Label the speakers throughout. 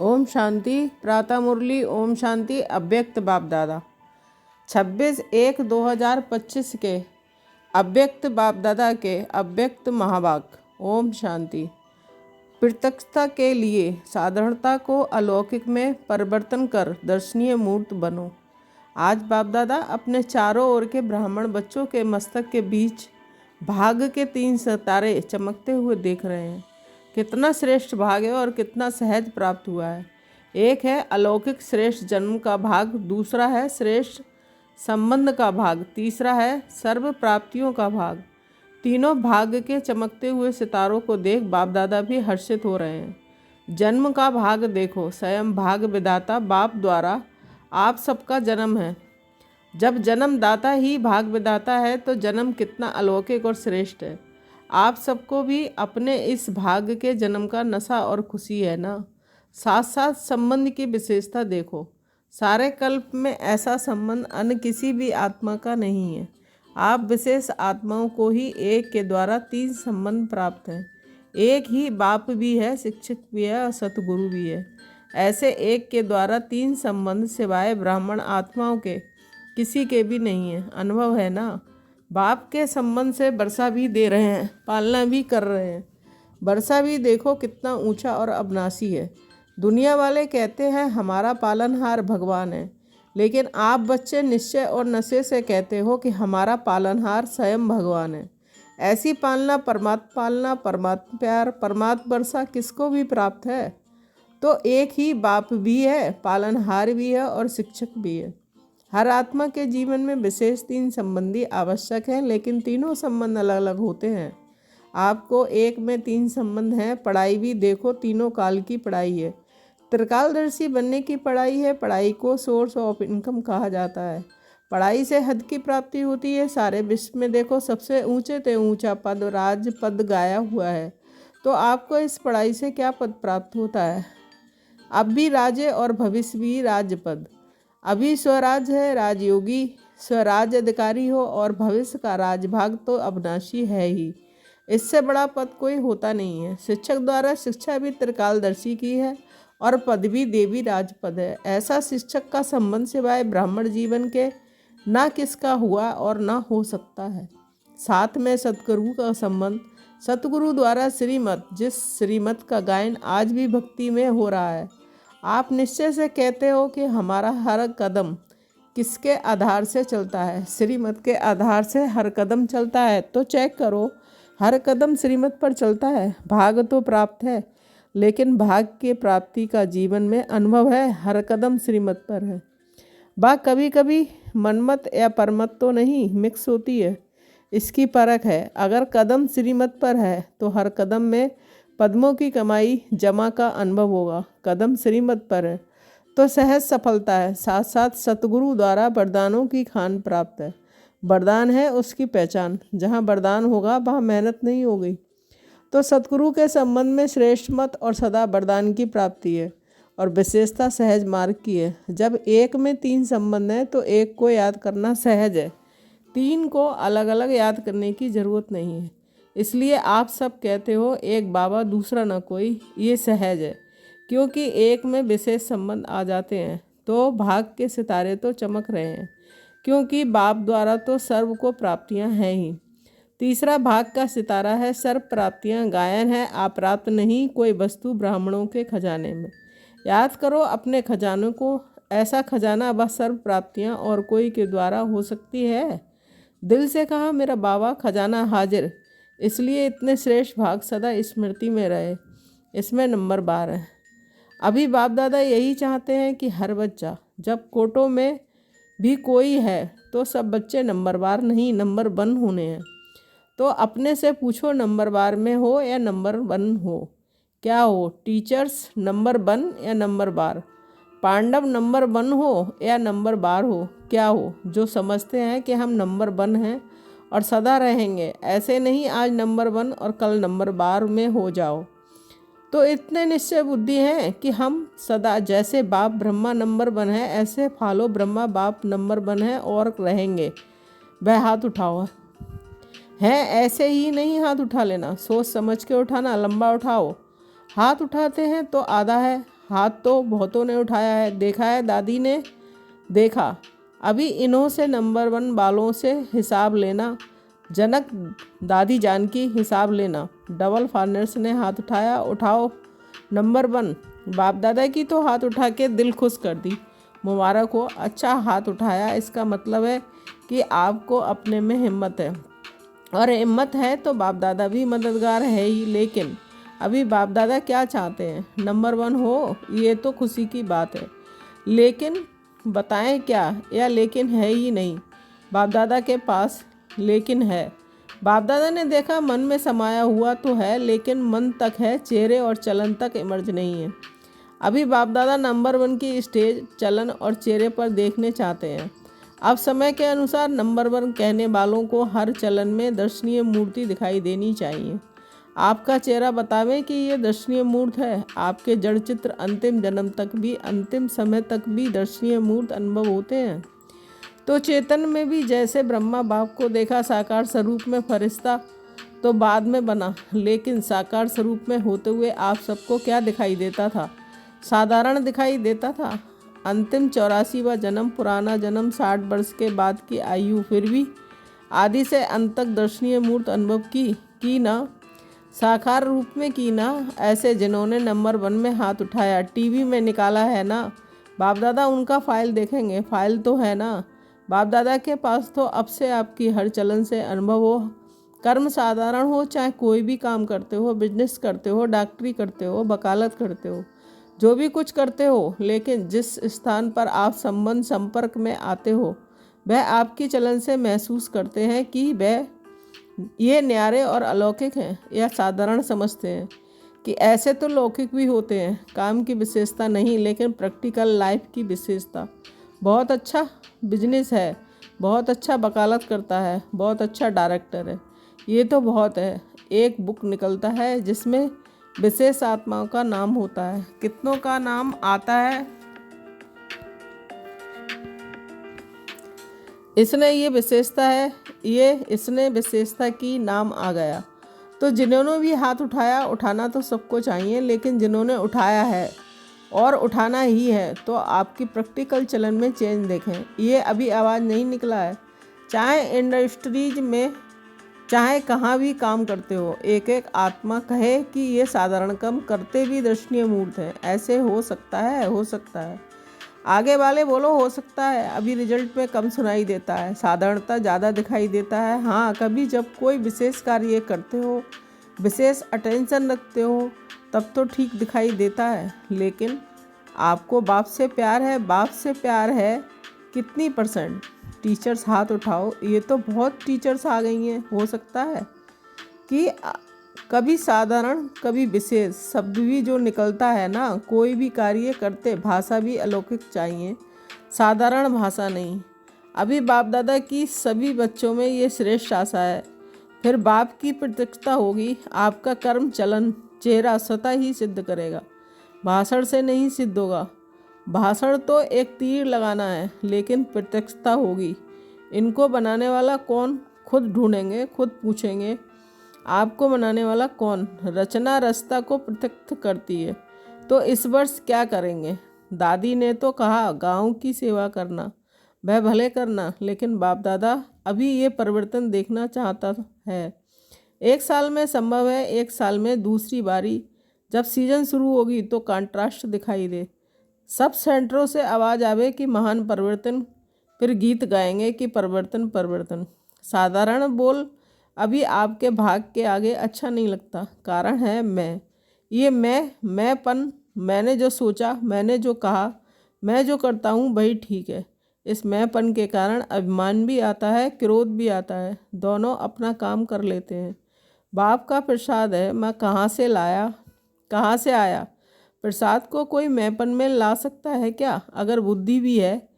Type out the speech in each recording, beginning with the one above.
Speaker 1: ओम शांति। प्रातः मुरली। ओम शांति। अव्यक्त बाप दादा 26/1/2025 के अव्यक्त बाप दादा के अव्यक्त महावाक्य। ओम शांति। प्रत्यक्षता के लिए साधारणता को अलौकिक में परिवर्तन कर दर्शनीय मूर्त बनो। आज बाप दादा अपने चारों ओर के ब्राह्मण बच्चों के मस्तक के बीच भाग्य के 3 सितारे चमकते हुए देख रहे हैं। कितना श्रेष्ठ भाग है और कितना सहज प्राप्त हुआ है। एक है अलौकिक श्रेष्ठ जन्म का भाग, दूसरा है श्रेष्ठ संबंध का भाग, तीसरा है सर्व प्राप्तियों का भाग। तीनों भाग्य के चमकते हुए सितारों को देख बाप दादा भी हर्षित हो रहे हैं। जन्म का भाग देखो, स्वयं भाग विधाता बाप द्वारा आप सबका जन्म है। जब जन्मदाता ही भाग विधाता है तो जन्म कितना अलौकिक और श्रेष्ठ है। आप सबको भी अपने इस भाग्य के जन्म का नशा और खुशी है ना। साथ साथ संबंध की विशेषता देखो, सारे कल्प में ऐसा संबंध अन्य किसी भी आत्मा का नहीं है। आप विशेष आत्माओं को ही एक के द्वारा 3 संबंध प्राप्त हैं। एक ही बाप भी है, शिक्षक भी है और सतगुरु भी है। ऐसे एक के द्वारा 3 संबंध सिवाय ब्राह्मण आत्माओं के किसी के भी नहीं है। अनुभव है ना। बाप के संबंध से वर्षा भी दे रहे हैं, पालना भी कर रहे हैं। वर्षा भी देखो कितना ऊंचा और अविनाशी है। दुनिया वाले कहते हैं हमारा पालनहार भगवान है, लेकिन आप बच्चे निश्चय और नशे से कहते हो कि हमारा पालनहार स्वयं भगवान है। ऐसी पालना, परमात्मा पालना, परमात्मा प्यार, परमात्मा वर्षा किसको भी प्राप्त है। तो एक ही बाप भी है, पालनहार भी है और शिक्षक भी है। हर आत्मा के जीवन में विशेष 3 संबंधी आवश्यक हैं, लेकिन तीनों संबंध अलग अलग होते हैं। आपको एक में 3 संबंध हैं। पढ़ाई भी देखो, तीनों काल की पढ़ाई है। त्रिकालदर्शी बनने की पढ़ाई है। पढ़ाई को सोर्स ऑफ इनकम कहा जाता है। पढ़ाई से हद की प्राप्ति होती है। सारे विश्व में देखो सबसे ऊंचे से ऊंचा पद राज पद गाया हुआ है। तो आपको इस पढ़ाई से क्या पद प्राप्त होता है। अब भी राजे और भविष्य भी राज्य पद। अभी स्वराज है, राजयोगी स्वराज अधिकारी हो, और भविष्य का राजभाग तो अविनाशी है ही। इससे बड़ा पद कोई होता नहीं है। शिक्षक द्वारा शिक्षा भी त्रिकालदर्शी की है और पद भी देवी राजपद है। ऐसा शिक्षक का संबंध सिवाय ब्राह्मण जीवन के ना किसका हुआ और ना हो सकता है। साथ में सतगुरु का संबंध, सतगुरु द्वारा श्रीमत, जिस श्रीमत का गायन आज भी भक्ति में हो रहा है। आप निश्चय से कहते हो कि हमारा हर कदम किसके आधार से चलता है। श्रीमत के आधार से हर कदम चलता है। तो चेक करो, हर कदम श्रीमत पर चलता है। भाग तो प्राप्त है, लेकिन भाग के प्राप्ति का जीवन में अनुभव है, हर कदम श्रीमत पर है। बात कभी कभी मनमत या परमत तो नहीं, मिक्स होती है। इसकी परख है। अगर कदम श्रीमत पर है तो हर कदम में पद्मों की कमाई जमा का अनुभव होगा। कदम श्रीमत पर है तो सहज सफलता है। साथ साथ सतगुरु द्वारा वरदानों की खान प्राप्त है। वरदान है उसकी पहचान। जहाँ वरदान होगा वहाँ मेहनत नहीं होगी। तो सतगुरु के संबंध में श्रेष्ठ मत और सदा वरदान की प्राप्ति है और विशेषता सहज मार्ग की है। जब एक में 3 संबंध हैं तो एक को याद करना सहज है। 3 को अलग अलग याद करने की ज़रूरत नहीं है। इसलिए आप सब कहते हो एक बाबा दूसरा ना कोई, ये सहज है। क्योंकि एक में विशेष संबंध आ जाते हैं तो भाग के सितारे तो चमक रहे हैं, क्योंकि बाप द्वारा तो सर्व को प्राप्तियां हैं ही। तीसरा भाग का सितारा है सर्व प्राप्तियां गायन है। अप्राप्त नहीं कोई वस्तु ब्राह्मणों के खजाने में। याद करो अपने खजानों को। ऐसा खजाना वह सर्व प्राप्तियां और कोई के द्वारा हो सकती है। दिल से कहा मेरा बाबा खजाना हाजिर। इसलिए इतने श्रेष्ठ भाग सदा स्मृति में रहे। इसमें नंबर 12 है। अभी बाप दादा यही चाहते हैं कि हर बच्चा, जब कोटों में भी कोई है तो सब बच्चे नंबरवार नहीं नंबर 1 होने हैं। तो अपने से पूछो नंबर 12 में हो या नंबर 1 हो, क्या हो। टीचर्स नंबर 1 या नंबर 12, पांडव नंबर 1 हो या नंबर 12 हो, क्या हो। जो समझते हैं कि हम नंबर 1 हैं और सदा रहेंगे। ऐसे नहीं आज नंबर 1 और कल नंबर 12 में हो जाओ। तो इतने निश्चय बुद्धि है कि हम सदा, जैसे बाप ब्रह्मा नंबर 1 है ऐसे फॉलो ब्रह्मा बाप नंबर 1 है और रहेंगे। वह हाथ उठाओ है, ऐसे ही नहीं हाथ उठा लेना, सोच समझ के उठाना। लंबा उठाओ। हाथ उठाते हैं तो आधा है, हाथ तो बहुतों ने उठाया है, देखा है दादी ने देखा। अभी इन्हों से नंबर 1 बालों से हिसाब लेना। जनक दादी जानकी हिसाब लेना। डबल फार्नर्स ने हाथ उठाया। उठाओ नंबर 1। बाप दादा की तो हाथ उठा के दिल खुश कर दी। मुबारक हो, अच्छा हाथ उठाया, इसका मतलब है कि आपको अपने में हिम्मत है, और हिम्मत है तो बाप दादा भी मददगार है ही। लेकिन अभी बाप दादा क्या चाहते हैं? नंबर 1 हो, ये तो खुशी की बात है, लेकिन बताएं क्या? या लेकिन है ही नहीं बाप दादा के पास? लेकिन है। बाप दादा ने देखा, मन में समाया हुआ तो है, लेकिन मन तक है, चेहरे और चलन तक इमर्ज नहीं है। अभी बाप दादा नंबर 1 की स्टेज, चलन और चेहरे पर देखने चाहते हैं। अब समय के अनुसार नंबर 1 कहने वालों को हर चलन में दर्शनीय मूर्ति दिखाई देनी चाहिए। आपका चेहरा बतावे कि ये दर्शनीय मूर्त है। आपके जड़ चित्र अंतिम जन्म तक भी, अंतिम समय तक भी दर्शनीय मूर्त अनुभव होते हैं। तो चेतन में भी जैसे ब्रह्मा बाप को देखा साकार स्वरूप में फरिश्ता तो बाद में बना, लेकिन साकार स्वरूप में होते हुए आप सबको क्या दिखाई देता था? साधारण दिखाई देता था। अंतिम 84वां जन्म, पुराना जन्म, 60 वर्ष के बाद की आयु, फिर भी आदि से अंत तक दर्शनीय मूर्त अनुभव की ना, साकार रूप में की ना। ऐसे जिन्होंने नंबर 1 में हाथ उठाया, टीवी में निकाला है ना, बाप दादा उनका फाइल देखेंगे। फाइल तो है ना बाप दादा के पास, तो अब से आपकी हर चलन से अनुभव हो। कर्म साधारण हो, चाहे कोई भी काम करते हो, बिजनेस करते हो, डॉक्टरी करते हो, वकालत करते हो, जो भी कुछ करते हो, लेकिन जिस स्थान पर आप संबंध संपर्क में आते हो, वह आपकी चलन से महसूस करते हैं कि वह ये न्यारे और अलौकिक हैं, या साधारण समझते हैं कि ऐसे तो लौकिक भी होते हैं। काम की विशेषता नहीं, लेकिन प्रैक्टिकल लाइफ की विशेषता। बहुत अच्छा बिजनेस है, बहुत अच्छा वकालत करता है, बहुत अच्छा डायरेक्टर है, ये तो बहुत है। एक बुक निकलता है जिसमें विशेष आत्माओं का नाम होता है, कितनों का नाम आता है। इसने ये विशेषता है, ये इसने विशेषता की नाम आ गया। तो जिन्होंने भी हाथ उठाया, उठाना तो सबको चाहिए, लेकिन जिन्होंने उठाया है और उठाना ही है, तो आपकी प्रैक्टिकल चलन में चेंज देखें। ये अभी आवाज़ नहीं निकला है। चाहे इंडस्ट्रीज में, चाहे कहाँ भी काम करते हो, एक एक आत्मा कहे कि ये साधारण काम करते भी दर्शनीय मूर्त है। ऐसे हो सकता है, हो सकता है। आगे वाले बोलो हो सकता है। अभी रिजल्ट में कम सुनाई देता है, साधारणता ज़्यादा दिखाई देता है। हाँ, कभी जब कोई विशेष कार्य करते हो, विशेष अटेंशन रखते हो, तब तो ठीक दिखाई देता है। लेकिन आपको बाप से प्यार है, बाप से प्यार है कितनी %? टीचर्स हाथ उठाओ। ये तो बहुत टीचर्स आ गई हैं। हो सकता है कि कभी साधारण कभी विशेष शब्द भी जो निकलता है ना, कोई भी कार्य करते, भाषा भी अलौकिक चाहिए, साधारण भाषा नहीं। अभी बाप दादा की सभी बच्चों में ये श्रेष्ठ आशा है। फिर बाप की प्रत्यक्षता होगी। आपका कर्म चलन चेहरा स्वतः ही सिद्ध करेगा, भाषण से नहीं सिद्ध होगा। भाषण तो एक तीर लगाना है, लेकिन प्रत्यक्षता होगी। इनको बनाने वाला कौन? खुद ढूंढेंगे, खुद पूछेंगे, आपको बनाने वाला कौन? रचना रचता को प्रत्यक्ष करती है। तो इस वर्ष क्या करेंगे? दादी ने तो कहा गांव की सेवा करना, वह भले करना, लेकिन बाप दादा अभी ये परिवर्तन देखना चाहता है। 1 साल में संभव है, 1 साल में दूसरी बारी जब सीजन शुरू होगी तो कंट्रास्ट दिखाई दे, सब सेंटरों से आवाज़ आवे कि महान परिवर्तन, फिर गीत गाएंगे कि परिवर्तन परिवर्तन। साधारण बोल अभी आपके भाग के आगे अच्छा नहीं लगता। कारण है मैं। ये मैंपन, मैंने जो सोचा, मैंने जो कहा, मैं जो करता हूँ वही ठीक है। इस मैंपन के कारण अभिमान भी आता है, क्रोध भी आता है, दोनों अपना काम कर लेते हैं। बाप का प्रसाद है, मैं कहाँ से लाया, कहाँ से आया? प्रसाद को कोई मैंपन में ला सकता है क्या? अगर बुद्धि भी है,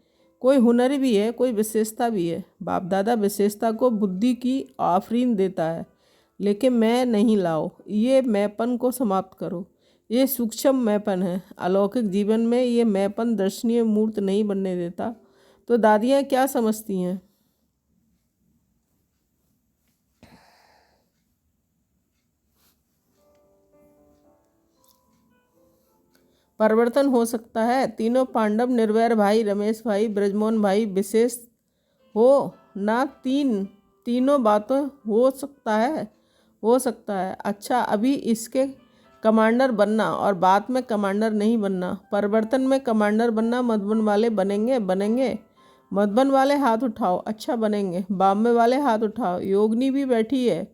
Speaker 1: कोई हुनर भी है, कोई विशेषता भी है। बाप दादा विशेषता को बुद्धि की आफरीन देता है, लेकिन मैं नहीं लाओ। ये मैंपन को समाप्त करो। ये सूक्ष्म मैंपन है। अलौकिक जीवन में ये मैंपन दर्शनीय मूर्त नहीं बनने देता। तो दादियाँ क्या समझती हैं? परिवर्तन हो सकता है। तीनों पांडव, निर्वैर भाई, रमेश भाई, ब्रजमोहन भाई विशेष हो ना, तीनों बातों हो सकता है, हो सकता है। अच्छा, अभी इसके कमांडर बनना और बाद में कमांडर नहीं बनना। परिवर्तन में कमांडर बनना। मधुबन वाले बनेंगे? बनेंगे। मधुबन वाले हाथ उठाओ। अच्छा, बनेंगे। बॉम्बे वाले हाथ उठाओ। योगिनी भी बैठी है।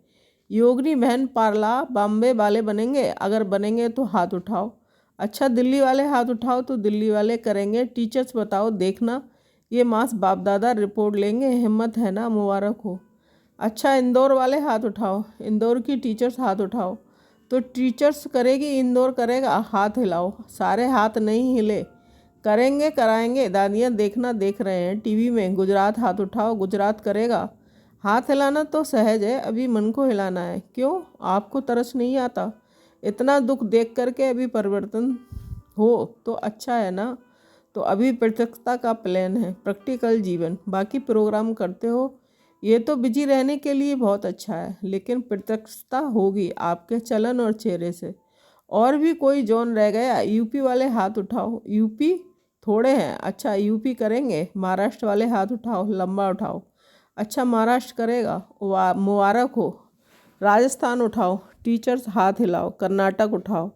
Speaker 1: योगिनी बहन पारला, बॉम्बे वाले बनेंगे? अगर बनेंगे तो हाथ उठाओ। अच्छा, दिल्ली वाले हाथ उठाओ तो दिल्ली वाले करेंगे। टीचर्स बताओ, देखना ये मास बाप दादा रिपोर्ट लेंगे। हिम्मत है ना? मुबारक हो। अच्छा, इंदौर वाले हाथ उठाओ। इंदौर की टीचर्स हाथ उठाओ। तो टीचर्स करेगी, इंदौर करेगा? हाथ हिलाओ। सारे हाथ नहीं हिले। करेंगे, कराएंगे। दादियाँ देखना, देख रहे हैं टीवी में। गुजरात हाथ उठाओ। गुजरात करेगा? हाथ हिलाना तो सहज है, अभी मन को हिलाना है। क्यों, आपको तरस नहीं आता? इतना दुख देख करके अभी परिवर्तन हो तो अच्छा है ना। तो अभी प्रत्यक्षता का प्लान है, प्रैक्टिकल जीवन। बाकी प्रोग्राम करते हो, ये तो बिजी रहने के लिए बहुत अच्छा है, लेकिन प्रत्यक्षता होगी आपके चलन और चेहरे से। और भी कोई जोन रह गया? यूपी वाले हाथ उठाओ। यूपी थोड़े हैं। अच्छा, यूपी करेंगे? महाराष्ट्र वाले हाथ उठाओ, लंबा उठाओ। अच्छा, महाराष्ट्र करेगा? वाह, मुबारक हो। राजस्थान उठाओ। टीचर्स हाथ हिलाओ। कर्नाटक उठाओ।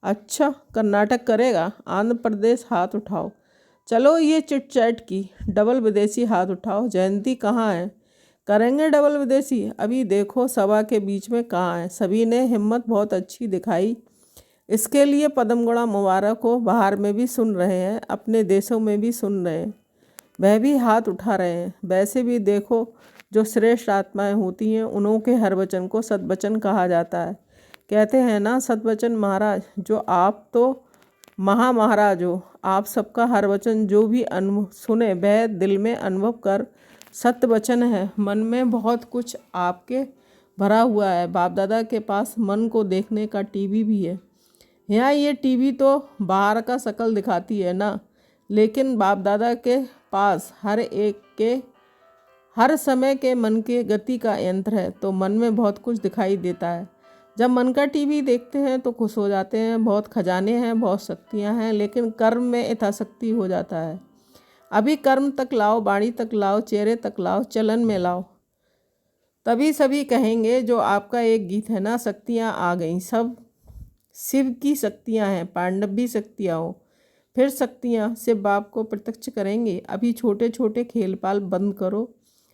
Speaker 1: अच्छा, कर्नाटक करेगा? आंध्र प्रदेश हाथ उठाओ। चलो, ये चिट चैट की। डबल विदेशी हाथ उठाओ। जयंती कहाँ है? करेंगे डबल विदेशी? अभी देखो सभा के बीच में कहाँ है। सभी ने हिम्मत बहुत अच्छी दिखाई, इसके लिए पद्म गुणा मुबारक हो। बाहर में भी सुन रहे हैं, अपने देशों में भी सुन रहे हैं, वह भी हाथ उठा रहे हैं। वैसे भी देखो, जो श्रेष्ठ आत्माएं होती हैं उन्हों के हर वचन को सद्वचन कहा जाता है। कहते हैं ना सद्वचन महाराज, जो आप तो महाराज हो। आप सबका हर वचन जो भी अनुभव सुने वह दिल में अनुभव कर सत्य वचन है। मन में बहुत कुछ आपके भरा हुआ है। बाप दादा के पास मन को देखने का टीवी भी है। यहाँ ये टीवी तो बाहर का शकल दिखाती है ना, लेकिन बाप दादा के पास हर एक के हर समय के मन के गति का यंत्र है। तो मन में बहुत कुछ दिखाई देता है। जब मन का टीवी देखते हैं तो खुश हो जाते हैं। बहुत खजाने हैं, बहुत शक्तियाँ हैं, लेकिन कर्म में यथाशक्ति हो जाता है। अभी कर्म तक लाओ, वाणी तक लाओ, चेहरे तक लाओ, चलन में लाओ, तभी सभी कहेंगे। जो आपका एक गीत है ना, शक्तियाँ आ गईं, सब शिव की शक्तियाँ हैं। पांडव भी शक्तियाँ हो, फिर शक्तियाँ शिव बाप को प्रत्यक्ष करेंगे। अभी छोटे छोटे खेल पाल बंद करो,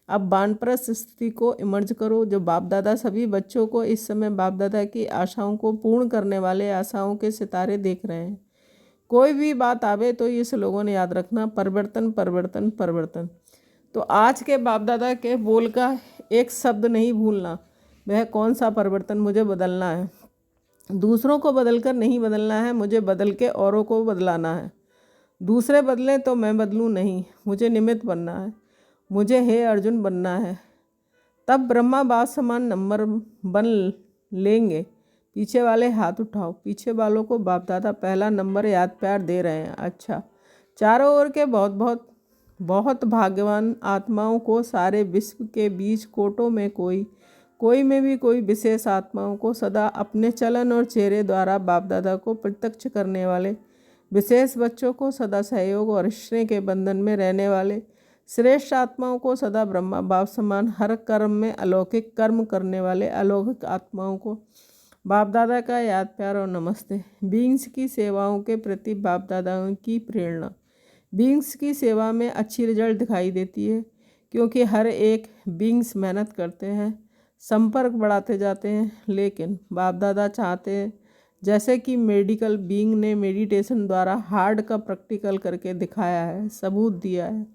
Speaker 1: अब वानप्रस्थ स्थिति को इमर्ज करो। जो बाप दादा सभी बच्चों को इस समय बाप दादा की आशाओं को पूर्ण करने वाले आशाओं के सितारे देख रहे हैं। कोई भी बात आवे तो ये स्लोगन याद रखना, परिवर्तन परिवर्तन परिवर्तन। तो आज के बाप दादा के बोल का एक शब्द नहीं भूलना। वह कौन सा परिवर्तन? मुझे बदलना है। दूसरों को बदलकर नहीं बदलना है, मुझे बदल के औरों को बदलाना है। दूसरे बदलें तो मैं बदलूं नहीं, मुझे निमित्त बनना है। मुझे हे अर्जुन बनना है, तब ब्रह्मा बाप समान नंबर बन लेंगे। पीछे वाले हाथ उठाओ। पीछे वालों को बाप दादा पहला नंबर याद प्यार दे रहे हैं। अच्छा, चारों ओर के बहुत बहुत बहुत भाग्यवान आत्माओं को, सारे विश्व के बीच कोटों में कोई में भी कोई विशेष आत्माओं को सदा अपने चलन और चेहरे द्वारा बाप दादा को प्रत्यक्ष करने वाले विशेष बच्चों को, सदा सहयोग और रिश्ते के बंधन में रहने वाले श्रेष्ठ आत्माओं को, सदा ब्रह्मा बाप समान हर कर्म में अलौकिक कर्म करने वाले अलौकिक आत्माओं को बाप दादा का याद प्यार और नमस्ते। बींग्स की सेवाओं के प्रति बाप दादाओं की प्रेरणा। बींग्स की सेवा में अच्छी रिजल्ट दिखाई देती है, क्योंकि हर एक बींग्स मेहनत करते हैं, संपर्क बढ़ाते जाते हैं। लेकिन बाप दादा चाहते हैं, जैसे कि मेडिकल बीइंग ने मेडिटेशन द्वारा हार्ट का प्रैक्टिकल करके दिखाया है, सबूत दिया है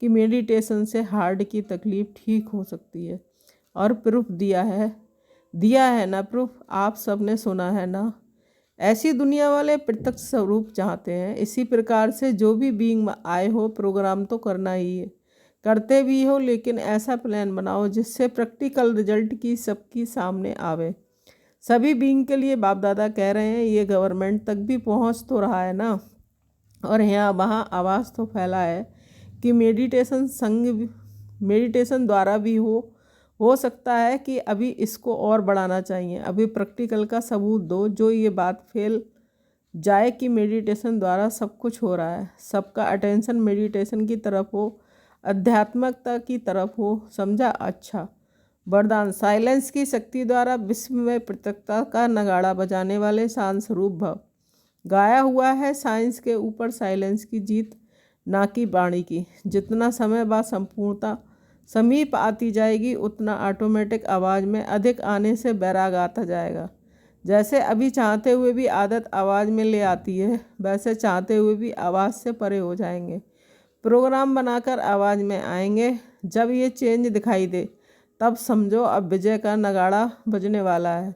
Speaker 1: कि मेडिटेशन से हार्ट की तकलीफ़ ठीक हो सकती है, और प्रूफ दिया है ना प्रूफ, आप सब ने सुना है ना। ऐसी दुनिया वाले प्रत्यक्ष स्वरूप चाहते हैं। इसी प्रकार से जो भी बीइंग आए हो, प्रोग्राम तो करना ही है, करते भी हो, लेकिन ऐसा प्लान बनाओ जिससे प्रैक्टिकल रिजल्ट की सबकी सामने आवे। सभी बीइंग के लिए बाप दादा कह रहे हैं, ये गवर्नमेंट तक भी पहुंच तो रहा है ना, और यहाँ वहाँ आवाज़ तो फैला है कि मेडिटेशन द्वारा भी हो सकता है कि अभी इसको और बढ़ाना चाहिए। अभी प्रैक्टिकल का सबूत दो, जो ये बात फेल जाए कि मेडिटेशन द्वारा सब कुछ हो रहा है, सबका अटेंशन मेडिटेशन की तरफ हो, आध्यात्मिकता की तरफ हो। समझा? अच्छा। वरदान, साइलेंस की शक्ति द्वारा विश्व में पृथकता का नगाड़ा बजाने वाले शांत स्वरूप भव। गाया हुआ है साइंस के ऊपर साइलेंस की जीत, ना कि वाणी की। जितना समय बाद संपूर्णता समीप आती जाएगी उतना ऑटोमेटिक आवाज़ में अधिक आने से बैराग आता जाएगा। जैसे अभी चाहते हुए भी आदत आवाज़ में ले आती है, वैसे चाहते हुए भी आवाज़ से परे हो जाएंगे। प्रोग्राम बनाकर आवाज़ में आएंगे। जब ये चेंज दिखाई दे तब समझो अब विजय का नगाड़ा बजने वाला है।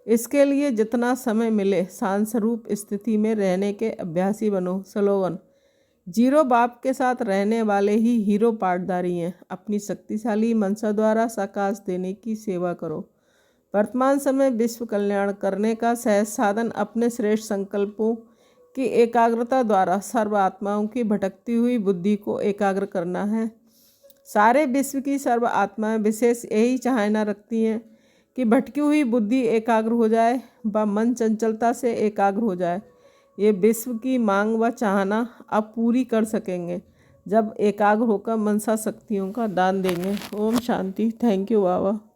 Speaker 1: इसके लिए जितना समय मिले शांत स्वरूप स्थिति में रहने के अभ्यासी बनो। स्लोगन, जीरो बाप के साथ रहने वाले ही हीरो पाटदारी हैं। अपनी शक्तिशाली मनसा द्वारा साकाश देने की सेवा करो। वर्तमान समय विश्व कल्याण करने का सहज साधन अपने श्रेष्ठ संकल्पों की एकाग्रता द्वारा सर्व आत्माओं की भटकती हुई बुद्धि को एकाग्र करना है। सारे विश्व की सर्व आत्माएं विशेष यही चाहना रखती हैं कि भटकी हुई बुद्धि एकाग्र हो जाए व मन चंचलता से एकाग्र हो जाए। ये विश्व की मांग व चाहना अब पूरी कर सकेंगे जब एकाग्र होकर मनसा शक्तियों का दान देंगे। ओम शांति। Thank you Baba.